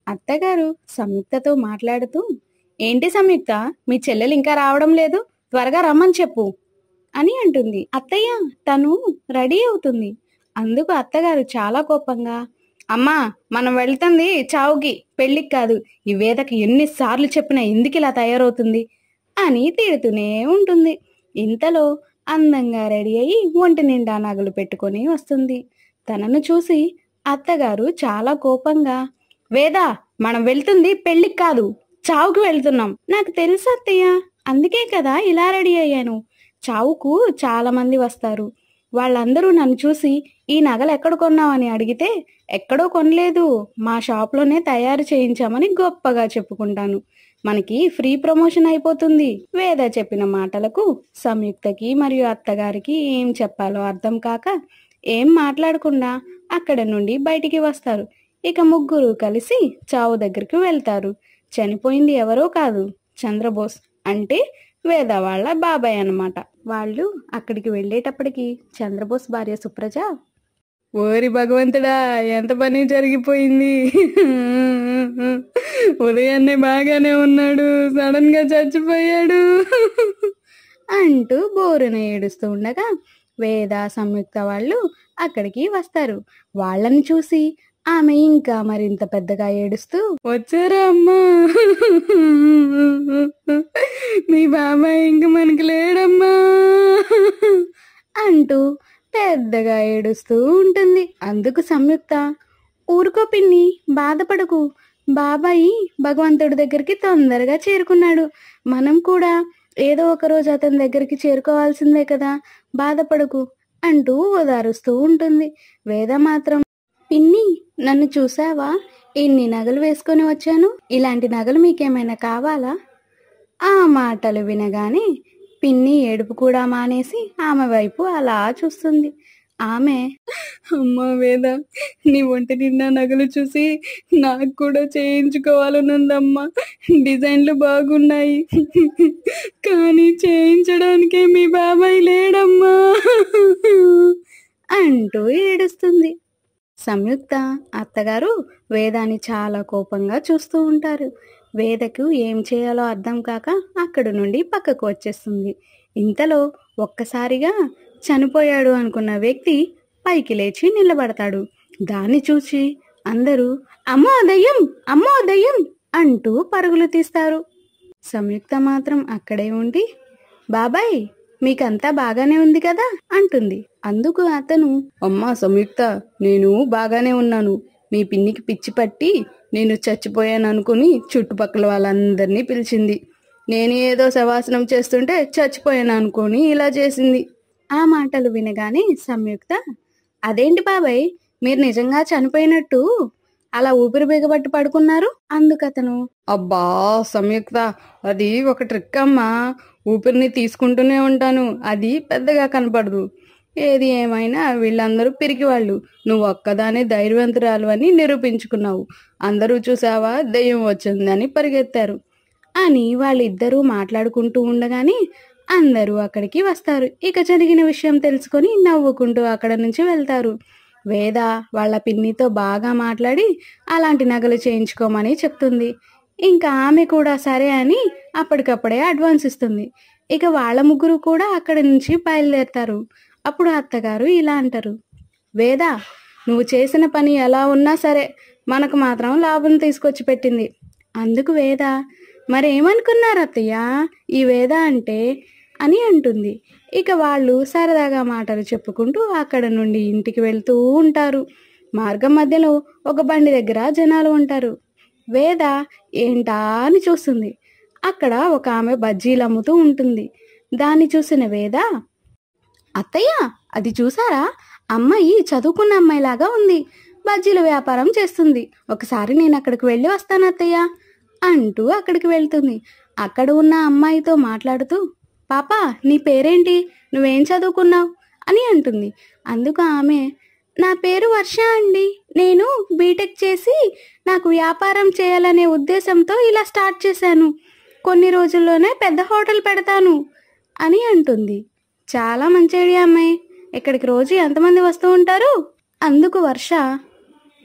అత్తగారు సంయుక్తతో మాట్లాడుతూ, ఏంటి సంయుక్త, మీ చెల్లెలు ఇంకా రావడం లేదు, త్వరగా రమ్మని చెప్పు అని అంటుంది. అత్తయ్య, తను రెడీ అవుతుంది. అందుకు అత్తగారు చాలా కోపంగా, అమ్మా, మనం వెళ్తుంది చావుకి, పెళ్లికి కాదు. ఈ వేదకి ఎన్నిసార్లు చెప్పినా ఎందుకు ఇలా తయారవుతుంది అని తిడుతూనే ఉంటుంది. ఇంతలో అందంగా రెడీ అయి ఒంటి నిండా నగలు పెట్టుకొని వస్తుంది. తనను చూసి అత్తగారు చాలా కోపంగా, వేదా, మనం వెళ్తుంది పెళ్లికి కాదు, చావుకు వెళ్తున్నాం. నాకు తెలుసు అత్తయ్య, అందుకే కదా ఇలా రెడీ అయ్యాను. చావుకు చాలా మంది వస్తారు. వాళ్ళందరూ నన్ను చూసి ఈ నగలు ఎక్కడ కొన్నావని అడిగితే, ఎక్కడో కొనలేదు, మా షాప్లోనే తయారు చేయించామని గొప్పగా చెప్పుకుంటాను. మనకి ఫ్రీ ప్రమోషన్ అయిపోతుంది. వేద చెప్పిన మాటలకు సంయుక్తకి మరియు అత్తగారికి ఏం చెప్పాలో అర్థం కాక ఏం మాట్లాడకుండా అక్కడ నుండి బయటికి వస్తారు. ఇక ముగ్గురు కలిసి చావు దగ్గరికి వెళ్తారు. చనిపోయింది ఎవరో కాదు, చంద్రబోస్, అంటే వేద వాళ్ళ బాబాయ్ అన్నమాట. వాళ్ళు అక్కడికి వెళ్ళేటప్పటికి చంద్రబోస్ భార్య సుప్రజ, ఓరి భగవంతుడా, ఎంత పని జరిగిపోయింది, ఉదయాన్నే బాగానే ఉన్నాడు, సడన్ గా చచ్చిపోయాడు అంటూ బోరున ఏడుస్తూ ఉండగా వేద సంయుక్త వాళ్ళు అక్కడికి వస్తారు. వాళ్ళని చూసి ఆమె ఇంకా మరింత పెద్దగా ఏడుస్తూ, వచ్చారా అమ్మా, మీ బాబాయ్ ఇంక మనకి లేడమ్మా అంటూ పెద్దగా ఏడుస్తూ ఉంటుంది. అందుకు సంయుక్త, ఊరుకో పిన్ని, బాధపడకు, బాబాయి భగవంతుడి దగ్గరికి తొందరగా చేరుకున్నాడు. మనం కూడా ఏదో ఒక రోజు అతని దగ్గరికి చేరుకోవాల్సిందే కదా, బాధపడకు అంటూ ఓదారుస్తూ ఉంటుంది. వేద మాత్రం, పిన్ని, నన్ను చూసావా, ఎన్ని నగలు వేసుకొని వచ్చాను, ఇలాంటి నగలు మీకేమైనా కావాలా? ఆ మాటలు వినగానే పిన్ని ఏడుపు కూడా మానేసి ఆమె వైపు అలా చూస్తుంది. ఆమె, అమ్మా వేద, నీ ఒంటి నిండా నగలు చూసి నాకు కూడా చేయించుకోవాలనుందమ్మా, డిజైన్లు బాగున్నాయి, కానీ చేయించడానికే మీ బాబాయ్ లేడమ్మా అంటూ ఏడుస్తుంది. సంయుక్త అత్తగారు వేదాన్ని చాలా కోపంగా చూస్తూ ఉంటారు. వేదకు ఏం చేయాలో అర్థం కాక అక్కడి నుండి పక్కకు వచ్చేస్తుంది. ఇంతలో ఒక్కసారిగా చనిపోయాడు అనుకున్న వ్యక్తి పైకి లేచి నిలబడతాడు. దాన్ని చూసి అందరూ అమ్మో దయ్యం, అమ్మో దయ్యం అంటూ పరుగులు తీస్తారు. సంయుక్త మాత్రం అక్కడే ఉండి, బాబాయ్, మీకంతా బాగానే ఉంది కదా అంటుంది. అందుకు అతను, అమ్మా సంయుక్త, నేను బాగానే ఉన్నాను. మీ పిన్నికి పిచ్చి పట్టి నేను చచ్చిపోయాను అనుకుని చుట్టుపక్కల వాళ్ళందరినీ పిలిచింది. నేను ఏదో శవాసనం చేస్తుంటే చచ్చిపోయాను అనుకుని ఇలా చేసింది. ఆ మాటలు వినగానే సంయుక్త, అదేంటి బాబాయ్, మీరు నిజంగా చనిపోయినట్టు అలా ఊపిరి బిగబట్టి పడుకున్నారు? అందుకతను, అబ్బా సంయుక్త, అది ఒక ట్రిక్ అమ్మా, ఊపిరిని తీసుకుంటూనే ఉంటాను, అది పెద్దగా కనపడదు. ఏది ఏమైనా వీళ్ళందరూ పిరికివాళ్ళు, నువ్వు ఒక్కదానే ధైర్యవంతురాలు అని నిరూపించుకున్నావు. అందరూ చూసావా, దెయ్యం వచ్చిందని పరిగెత్తారు అని వాళ్ళిద్దరూ మాట్లాడుకుంటూ ఉండగానే అందరూ అక్కడికి వస్తారు. ఇక జరిగిన విషయం తెలుసుకొని నవ్వుకుంటూ అక్కడ నుంచి వెళ్తారు. వేద వాళ్ళ పిన్నితో బాగా మాట్లాడి అలాంటి నగలు చేయించుకోమని చెప్తుంది. ఇంకా ఆమె కూడా సరే అని అప్పటికప్పుడే అడ్వాన్స్ ఇస్తుంది. ఇక వాళ్ళ ముగ్గురు కూడా అక్కడి నుంచి బయలుదేరతారు. అప్పుడు అత్తగారు ఇలా అంటారు, వేద, నువ్వు చేసిన పని ఎలా ఉన్నా సరే మనకు మాత్రం లాభం తీసుకొచ్చి పెట్టింది. అందుకు వేద, మరేమనుకున్నారు అత్తయ్య ఈ వేద అంటే అని అంటుంది. ఇక వాళ్ళు సరదాగా మాటలు చెప్పుకుంటూ అక్కడ నుండి ఇంటికి వెళ్తూ ఉంటారు. మార్గం మధ్యలో ఒక బండి దగ్గర జనాలు ఉంటారు. వేద ఏంటా అని చూస్తుంది. అక్కడ ఒక ఆమె బజ్జీలు అమ్ముతూ ఉంటుంది. దాన్ని చూసిన వేద, అత్తయ్య, అది చూసారా, అమ్మాయి చదువుకున్న అమ్మాయిలాగా ఉంది, బజ్జీల వ్యాపారం చేస్తుంది, ఒకసారి నేను అక్కడికి వెళ్ళి వస్తాను అత్తయ్య అంటూ అక్కడికి వెళ్తుంది. అక్కడ ఉన్న అమ్మాయితో మాట్లాడుతూ, పాపా, నీ పేరేంటి, నువ్వేం చదువుకున్నావు అని అంటుంది. అందుకు ఆమె, నా పేరు వర్ష అండి, నేను బీటెక్ చేసి నాకు వ్యాపారం చేయాలనే ఉద్దేశంతో ఇలా స్టార్ట్ చేశాను, కొన్ని రోజుల్లోనే పెద్ద హోటల్ పెడతాను అని అంటుంది. చాలా మంచి ఐడియా అమ్మాయి, ఇక్కడికి రోజు ఎంతమంది వస్తూ ఉంటారు? అందుకు వర్ష,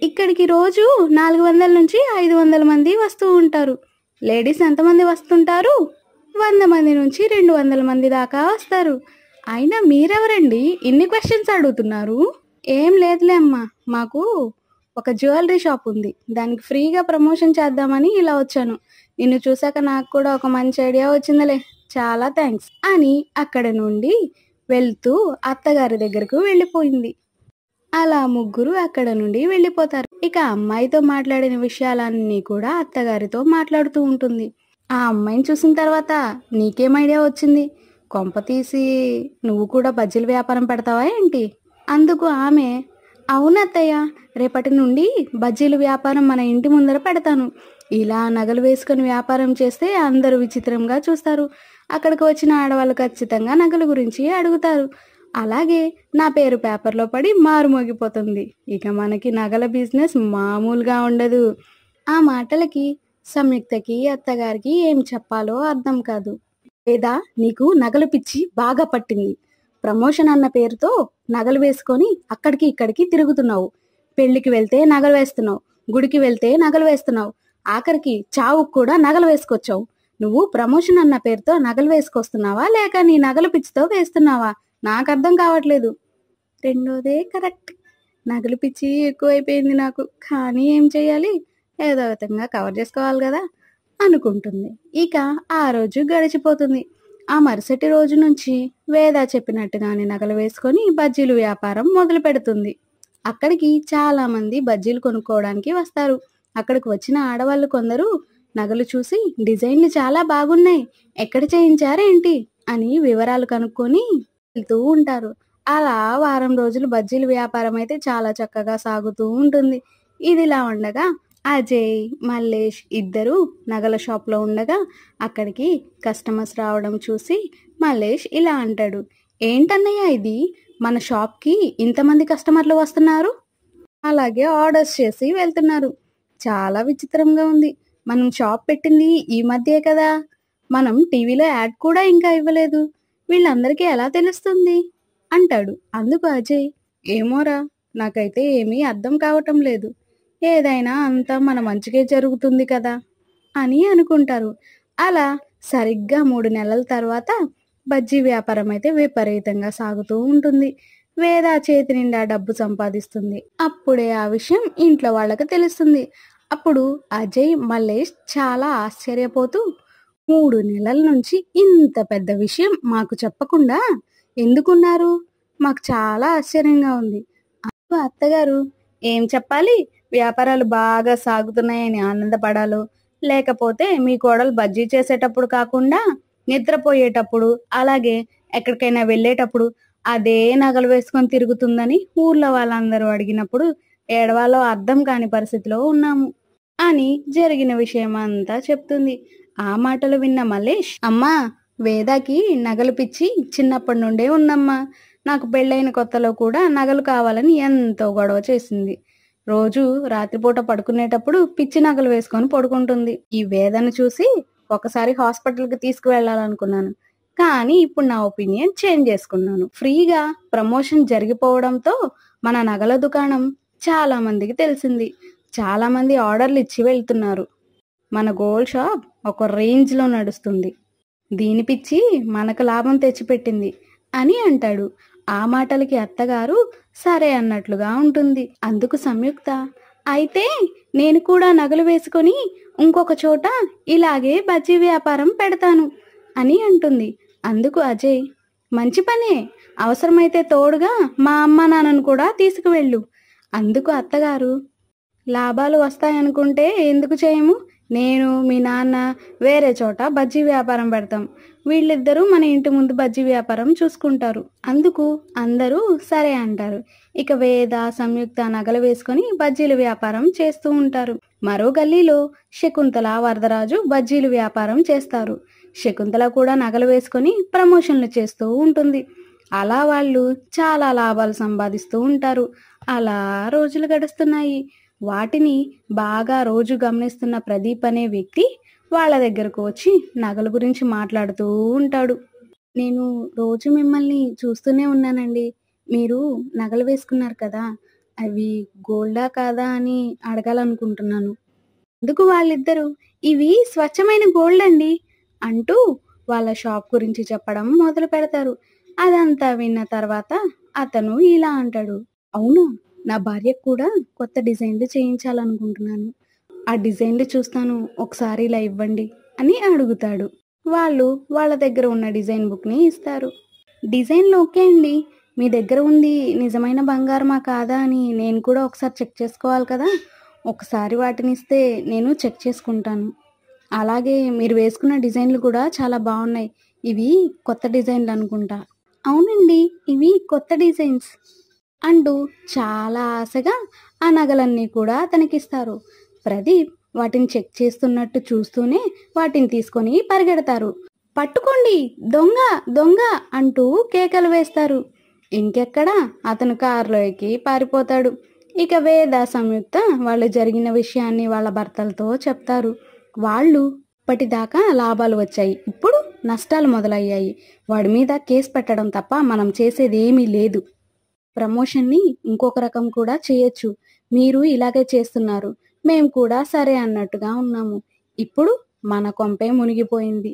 ఇక్కడికి రోజు 400 నుంచి 500 మంది వస్తూ ఉంటారు. లేడీస్ ఎంతమంది వస్తుంటారు? 100 మంది నుంచి 200 మంది దాకా వస్తారు. అయినా మీరెవరండి ఇన్ని క్వశ్చన్స్ అడుగుతున్నారు? ఏం లేదులే అమ్మా, మాకు ఒక జ్యువెలరీ షాప్ ఉంది. దానికి ఫ్రీగా ప్రమోషన్ చేద్దామని ఇలా వచ్చాను. నిన్ను చూసాక నాకు కూడా ఒక మంచి ఐడియా వచ్చిందిలే. చాలా థ్యాంక్స్ అని అక్కడ నుండి వెళ్తూ అత్తగారి దగ్గరకు వెళ్ళిపోయింది. అలా ముగ్గురు అక్కడ నుండి వెళ్ళిపోతారు. ఇక అమ్మాయితో మాట్లాడిన విషయాలన్నీ కూడా అత్తగారితో మాట్లాడుతూ ఉంటుంది. ఆ అమ్మాయిని చూసిన తర్వాత నీకేం ఐడియా వచ్చింది? కొంప తీసి నువ్వు కూడా బజ్జీల వ్యాపారం పెడతావా ఏంటి? అందుకు ఆమె, అవును అత్తయ్య, రేపటి నుండి బజ్జీల వ్యాపారం మన ఇంటి ముందర పెడతాను. ఇలా నగలు వేసుకొని వ్యాపారం చేస్తే అందరూ విచిత్రంగా చూస్తారు. అక్కడికి వచ్చిన ఆడవాళ్ళు ఖచ్చితంగా నగల గురించి అడుగుతారు. అలాగే నా పేరు పేపర్లో పడి మారుమోగిపోతుంది. ఇక మనకి నగల బిజినెస్ మామూలుగా ఉండదు. ఆ మాటలకి సంయుక్తకి అత్తగారికి ఏం చెప్పాలో అర్థం కాదు. లేదా నీకు నగలు పిచ్చి బాగా పట్టింది. ప్రమోషన్ అన్న పేరుతో నగలు వేసుకొని అక్కడికి ఇక్కడికి తిరుగుతున్నావు. పెళ్లికి వెళ్తే నగలు వేస్తున్నావు, గుడికి వెళ్తే నగలు వేస్తున్నావు, ఆఖరికి చావుకు కూడా నగలు వేసుకొచ్చావు. నువ్వు ప్రమోషన్ అన్న పేరుతో నగలు వేసుకొస్తున్నావా లేక నీ నగల పిచ్చితో వేస్తున్నావా? నాకు అర్థం కావట్లేదు. రెండోదే కరెక్ట్. నగలు పిచ్చి ఎక్కువైపోయింది నాకు. కానీ ఏం చెయ్యాలి? ఏదో విధంగా కవర్ చేసుకోవాలి కదా అనుకుంటుంది. ఇక ఆ రోజు గడిచిపోతుంది. ఆ మరుసటి రోజు నుంచి వేద చెప్పినట్టుగానే నగలు వేసుకొని బజ్జీలు వ్యాపారం మొదలు పెడుతుంది. అక్కడికి చాలా మంది బజ్జీలు కొనుక్కోవడానికి వస్తారు. అక్కడికి వచ్చిన ఆడవాళ్ళు కొందరు నగలు చూసి డిజైన్లు చాలా బాగున్నాయి, ఎక్కడ చేయించారేంటి అని వివరాలు కనుక్కొని వెళ్తూ ఉంటారు. అలా వారం రోజులు బజ్జీల వ్యాపారం అయితే చాలా చక్కగా సాగుతూ ఉంటుంది. ఇదిలా ఉండగా అజయ్, మల్లేష్ ఇద్దరు నగల షాప్లో ఉండగా అక్కడికి కస్టమర్స్ రావడం చూసి మల్లేష్ ఇలా అంటాడు, ఏంటన్నయ్య ఇది, మన షాప్కి ఇంతమంది కస్టమర్లు వస్తున్నారు, అలాగే ఆర్డర్స్ చేసి వెళ్తున్నారు. చాలా విచిత్రంగా ఉంది. మనం షాప్ పెట్టింది ఈ మధ్యే కదా, మనం టీవీలో యాడ్ కూడా ఇంకా ఇవ్వలేదు. వీళ్ళందరికీ ఎలా తెలుస్తుంది అంటాడు. అందుకు అజయ్, ఏమోరా, నాకైతే ఏమీ అర్థం కావటం లేదు. ఏదైనా అంతా మన మంచిగా జరుగుతుంది కదా అని అనుకుంటారు. అలా సరిగ్గా 3 నెలల తర్వాత బజ్జీ వ్యాపారం అయితే విపరీతంగా సాగుతూ ఉంటుంది. వేద చేతి నిండా డబ్బు సంపాదిస్తుంది. అప్పుడే ఆ విషయం ఇంట్లో వాళ్ళకి తెలుస్తుంది. అప్పుడు అజయ్, మల్లేష్ చాలా ఆశ్చర్యపోతూ, 3 నెలల నుంచి ఇంత పెద్ద విషయం మాకు చెప్పకుండా ఎందుకున్నారు? మాకు చాలా ఆశ్చర్యంగా ఉంది. అప్పుడు అత్తగారు, ఏం చెప్పాలి, వ్యాపారాలు బాగా సాగుతున్నాయని ఆనందపడాలో, లేకపోతే మీ కోడలు బజ్జీ చేసేటప్పుడు కాకుండా నిద్రపోయేటప్పుడు, అలాగే ఎక్కడికైనా వెళ్ళేటప్పుడు అదే నగలు వేసుకొని తిరుగుతుందని ఊర్లో వాళ్ళందరూ అడిగినప్పుడు ఏడవాలో అర్థం కాని పరిస్థితిలో ఉన్నాము అని జరిగిన విషయం అంతా చెప్తుంది. ఆ మాటలు విన్న మల్లేష్, అమ్మా, వేదాకి నగలు పిచ్చి చిన్నప్పటి నుండే ఉందమ్మా. నాకు పెళ్ళైన కొత్తలో కూడా నగలు కావాలని ఎంతో గొడవ చేసింది. రోజు రాత్రిపూట పడుకునేటప్పుడు పిచ్చి నగలు వేసుకొని పడుకుంటుంది. ఈ వేదను చూసి ఒకసారి హాస్పిటల్కి తీసుకువెళ్ళాలనుకున్నాను, కానీ ఇప్పుడు నా ఒపీనియన్ చేంజ్ చేసుకున్నాను. ఫ్రీగా ప్రమోషన్ జరిగిపోవడంతో మన నగల దుకాణం చాలా మందికి తెలిసింది. చాలా మంది ఆర్డర్లు ఇచ్చి వెళ్తున్నారు. మన గోల్డ్ షాప్ ఒక రేంజ్లో నడుస్తుంది. దీని పిచ్చి మనకు లాభం తెచ్చిపెట్టింది అని అంటాడు. ఆ మాటలకి అత్తగారు సరే అన్నట్లుగా ఉంటుంది. అందుకు సంయుక్త, అయితే నేను కూడా నగలు వేసుకొని ఇంకొక చోట ఇలాగే బజ్జీ వ్యాపారం పెడతాను అని అంటుంది. అందుకు అజయ్, మంచి పనే, అవసరమైతే తోడుగా మా అమ్మ నాన్నను కూడా తీసుకువెళ్ళు. అందుకు అత్తగారు, లాభాలు వస్తాయనుకుంటే ఎందుకు చేయము? నేను మీ నాన్న వేరే చోట బజ్జీ వ్యాపారం పెడతాం. వీళ్ళిద్దరూ మన ఇంటి ముందు బజ్జీ వ్యాపారం చూసుకుంటారు. అందుకు అందరూ సరే అంటారు. ఇక వేద, సంయుక్త నగలు వేసుకొని బజ్జీల వ్యాపారం చేస్తూ ఉంటారు. మరో గల్లీలో శకుంతల, వరదరాజు బజ్జీలు వ్యాపారం చేస్తారు. శకుంతల కూడా నగలు వేసుకొని ప్రమోషన్లు చేస్తూ ఉంటుంది. అలా వాళ్ళు చాలా లాభాలు సంపాదిస్తూ ఉంటారు. అలా రోజులు గడుస్తున్నాయి. వాటిని బాగా రోజు గమనిస్తున్న ప్రదీప్ అనే వ్యక్తి వాళ్ళ దగ్గరకు వచ్చి నగల గురించి మాట్లాడుతూ ఉంటాడు. నేను రోజు మిమ్మల్ని చూస్తూనే ఉన్నానండి. మీరు నగలు వేసుకున్నారు కదా, అవి గోల్డా కాదా అని అడగాలనుకుంటున్నాను. అందుకు వాళ్ళిద్దరూ ఇవి స్వచ్ఛమైన గోల్డ్ అండి అంటూ వాళ్ళ షాప్ గురించి చెప్పడం మొదలు పెడతారు. అదంతా విన్న తర్వాత అతను ఇలా అంటాడు, అవును, నా భార్యకు కూడా కొత్త డిజైన్లు చేయించాలనుకుంటున్నాను. ఆ డిజైన్లు చూస్తాను, ఒకసారి ఇలా ఇవ్వండి అని అడుగుతాడు. వాళ్ళు వాళ్ళ దగ్గర ఉన్న డిజైన్ బుక్ని ఇస్తారు. డిజైన్లు ఓకే అండి, మీ దగ్గర ఉంది నిజమైన బంగారమా కాదా అని నేను కూడా ఒకసారి చెక్ చేసుకోవాలి కదా, ఒకసారి వాటిని ఇస్తే నేను చెక్ చేసుకుంటాను. అలాగే మీరు వేసుకున్న డిజైన్లు కూడా చాలా బాగున్నాయి, ఇవి కొత్త డిజైన్లు అనుకుంటా. అవునండి, ఇవి కొత్త డిజైన్స్ అంటూ చాలా ఆశగా ఆ నగలన్నీ కూడా అతనికిస్తారు. ప్రదీప్ వాటిని చెక్ చేస్తున్నట్టు చూస్తూనే వాటిని తీసుకొని పరిగెడతారు. పట్టుకోండి, దొంగ దొంగ అంటూ కేకలు వేస్తారు. ఇంకెక్కడా అతను కారులో ఎక్కి పారిపోతాడు. ఇక వేద, సంయుక్త వాళ్ళు జరిగిన విషయాన్ని వాళ్ళ భర్తలతో చెప్తారు. వాళ్ళు ఇప్పటిదాకా లాభాలు వచ్చాయి, ఇప్పుడు నష్టాలు మొదలయ్యాయి. వాడి మీద కేసు పెట్టడం తప్ప మనం చేసేది ఏమీ లేదు. ప్రమోషన్ని ఇంకొక రకం కూడా చేయొచ్చు. మీరు ఇలాగే చేస్తున్నారు, మేము కూడా సరే అన్నట్టుగా ఉన్నాము. ఇప్పుడు మన కొంపే మునిగిపోయింది.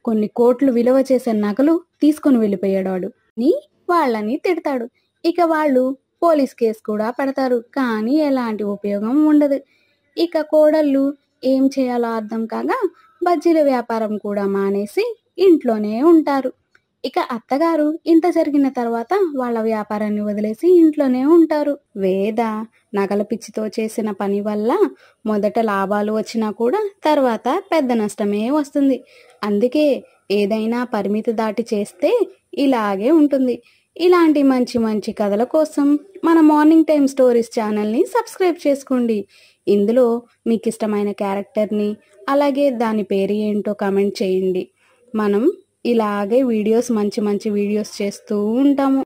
కొన్ని కోట్లు విలువ చేసే నగలు తీసుకుని వెళ్ళిపోయాడు వాడు అని వాళ్ళని తిడతాడు. ఇక వాళ్ళు పోలీస్ కేసు కూడా పెడతారు, కానీ ఎలాంటి ఉపయోగం ఉండదు. ఇక కోడళ్ళు ఏం చేయాలో అర్థం కాగా బజ్జీల వ్యాపారం కూడా మానేసి ఇంట్లోనే ఉంటారు. ఇక అత్తగారు ఇంత జరిగిన తర్వాత వాళ్ళ వ్యాపారాన్ని వదిలేసి ఇంట్లోనే ఉంటారు. వేద నగల పిచ్చితో చేసిన పని వల్ల మొదట లాభాలు వచ్చినా కూడా తర్వాత పెద్ద నష్టమే వస్తుంది. అందుకే ఏదైనా పరిమితి దాటి చేస్తే ఇలాగే ఉంటుంది. ఇలాంటి మంచి మంచి కథల కోసం మన మార్నింగ్ టైమ్ స్టోరీస్ ఛానల్ని సబ్స్క్రైబ్ చేసుకోండి. ఇందులో మీకు ఇష్టమైన క్యారెక్టర్ని అలాగే దాని పేరు ఏంటో కామెంట్ చేయండి. మనం ఇలాగే వీడియోస్ మంచి మంచి వీడియోస్ చేస్తూ ఉంటాము.